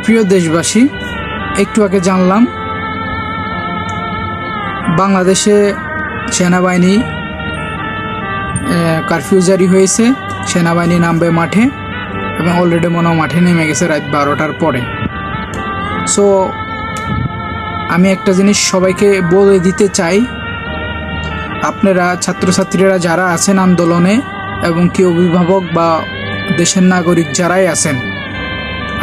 প্রিয় দেশবাসী, একটু আগে জানলাম বাংলাদেশে সেনাবাহিনী কারফিউ জারি হয়েছে, সেনাবাহিনী নামবে মাঠে এবং অলরেডি মনে মাঠে নেমে গেছে রাত 12টার পরে। সো আমি একটা জিনিস সবাইকে বলে দিতে চাই, আপনারা ছাত্রছাত্রীরা যারা আছেন আন্দোলনে এবং কি অভিভাবক বা দেশের নাগরিক যারাই আছেন,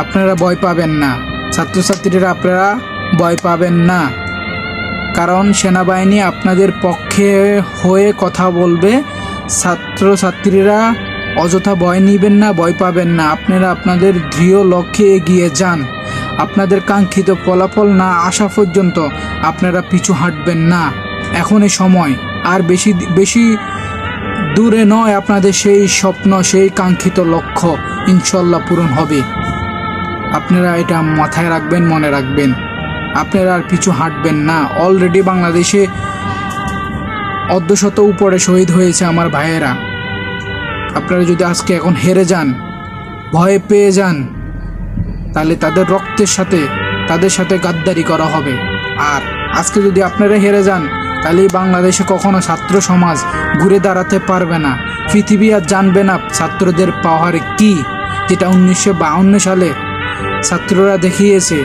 আপনারা ভয় পাবেন না। ছাত্রছাত্রীরা আপনারা ভয় পাবেন না, কারণ সেনাবাহিনী আপনাদের পক্ষে হয়ে কথা বলবে। ছাত্রছাত্রীরা অযথা ভয় নেবেন না, ভয় পাবেন না। আপনারা আপনাদের দৃঢ় লক্ষ্যে এগিয়ে যান। আপনাদের কাঙ্ক্ষিত ফলাফল না আসা পর্যন্ত আপনারা পিছু হাঁটবেন না। এখনই সময়, আর বেশি দূরে নয়। আপনাদের সেই স্বপ্ন, সেই কাঙ্ক্ষিত লক্ষ্য ইনশাল্লাহ পূরণ হবে। আপনারা এটা মাথায় রাখবেন, মনে রাখবেন। আপনারা আর পিছু হাঁটবেন না। অলরেডি বাংলাদেশে অর্ধশত উপরে শহীদ হয়েছে আমার ভাইয়েরা। আপনারা যদি আজকে এখন হেরে যান, ভয় পেয়ে যান, তাহলে তাদের রক্তের সাথে তাদের সাথে গাদ্দারি করা হবে। আর আজকে যদি আপনারা হেরে যান, তাহলে বাংলাদেশে কখনো ছাত্র সমাজ ঘুরে দাঁড়াতে পারবে না। পৃথিবী আর জানবে না ছাত্রদের পাওয়ার কি, যেটা 1952 সালে ছাত্ররা দেখিয়েছে,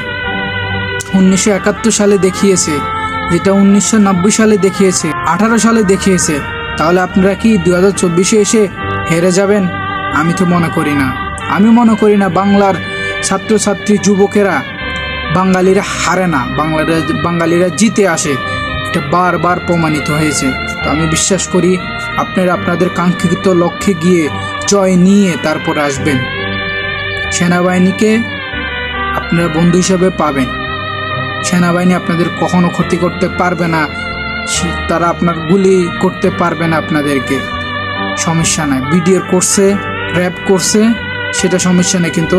1971 সালে দেখিয়েছে, যেটা 1990 সালে দেখিয়েছে, 18 সালে দেখিয়েছে। তাহলে আপনারা কি 2024-এ এসে হেরে যাবেন? আমি তো মনে করি না। আমি মনে করি না বাংলার ছাত্রছাত্রী যুবকেরা, বাঙালিরা হারে না, বাঙালিরা জিতে আসে। এটা বারবার প্রমাণিত হয়েছে। তো আমি বিশ্বাস করি আপনারা আপনাদের কাঙ্ক্ষিত লক্ষ্যে গিয়ে জয় নিয়ে তারপর আসবেন। সেনাবাহিনীকে আপনারা বন্ধু হিসেবে পাবেন। সেনাবাহিনী আপনাদের কখনো ক্ষতি করতে পারবে না, তারা আপনার গুলি করতে পারবে না আপনাদেরকে। সমস্যা নাই, বিডিআর করছে, র্যাব করছে, সেটা সমস্যা নেই, কিন্তু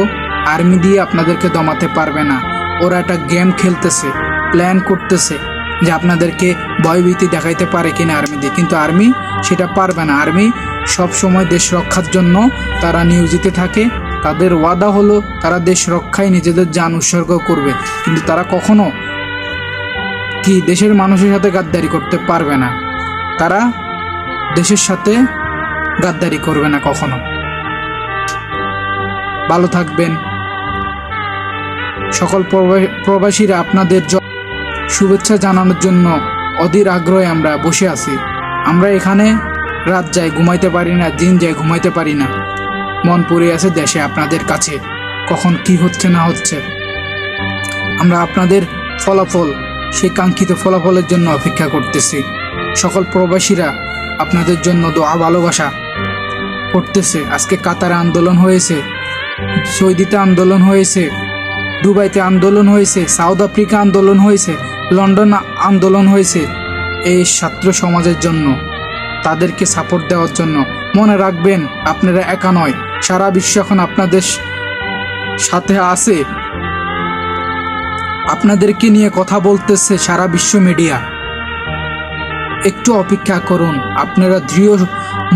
আর্মি দিয়ে আপনাদেরকে দমাতে পারবে না। ওরা একটা গেম খেলতেছে, প্ল্যান করতেছে যে আপনাদেরকে ভয়ভীতি দেখাইতে পারে কিনা আর্মি দিয়ে, কিন্তু আর্মি সেটা পারবে না। আর্মি সব সময় দেশ রক্ষার জন্য তারা নিয়োজিত থাকে। তাদের ওয়াদা হলো তারা দেশ রক্ষায় নিজেদের জান উৎসর্গ করবে, কিন্তু তারা কখনো কি দেশের মানুষের সাথে গাদ্দারি করতে পারবে না। তারা দেশের সাথে গাদ্দারি করবে না কখনো। ভালো থাকবেন। সকল প্রবাসীরা আপনাদের শুভেচ্ছা জানানোর জন্য অধীর আগ্রহে আমরা বসে আছি। আমরা এখানে রাত যায় ঘুমাইতে পারি না, দিন যায় ঘুমাইতে পারি না। মন পড়ে আছে দেশে আপনাদের কাছে, কখন কি হচ্ছে না হচ্ছে। আমরা আপনাদের ফলাফল, সেই কাঙ্ক্ষিত ফলাফলের জন্য অপেক্ষা করতেছি। সকল প্রবাসীরা আপনাদের জন্য দোয়া ভালোবাসা করতেছে। আজকে কাতারে আন্দোলন হয়েছে, সৌদিতে আন্দোলন হয়েছে, দুবাইতে আন্দোলন হয়েছে, সাউথ আফ্রিকা আন্দোলন হয়েছে, লন্ডন আন্দোলন হয়েছে, এই ছাত্র সমাজের জন্য, তাদেরকে সাপোর্ট দেওয়ার জন্য। মনে রাখবেন আপনারা একা নয়, সারা বিশ্ব এখন আপনাদের সাথে আছে। আপনাদেরকে নিয়ে কথা বলতেছে সারা বিশ্ব মিডিয়া। একটু অপেক্ষা করুন, আপনারা দৃঢ়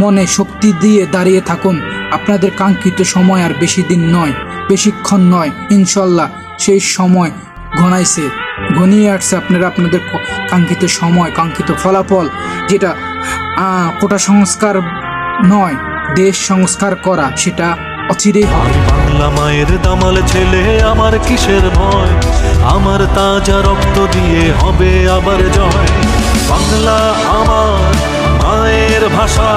মনে শক্তি দিয়ে দাঁড়িয়ে থাকুন। আপনাদের কাঙ্ক্ষিত সময় আর বেশি দিন নয়, বেশিক্ষণ নয়। ইনশাল্লাহ সেই সময় ঘনিয়ে আসছে। আপনারা আপনাদের কাঙ্ক্ষিত সময়, কাঙ্ক্ষিত ফলাফল, যেটা কোটা সংস্কার নয়, দেশ সংস্কার করা, সেটা অচিরেই হবে। বাংলা মায়ের দামাল ছেলে, আমার কিসের ভয়? আমার তাজা রক্ত দিয়ে হবে আবার জয়। বাংলা আমার মায়ের ভাষা,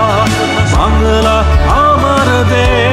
বাংলা আমার দেশ।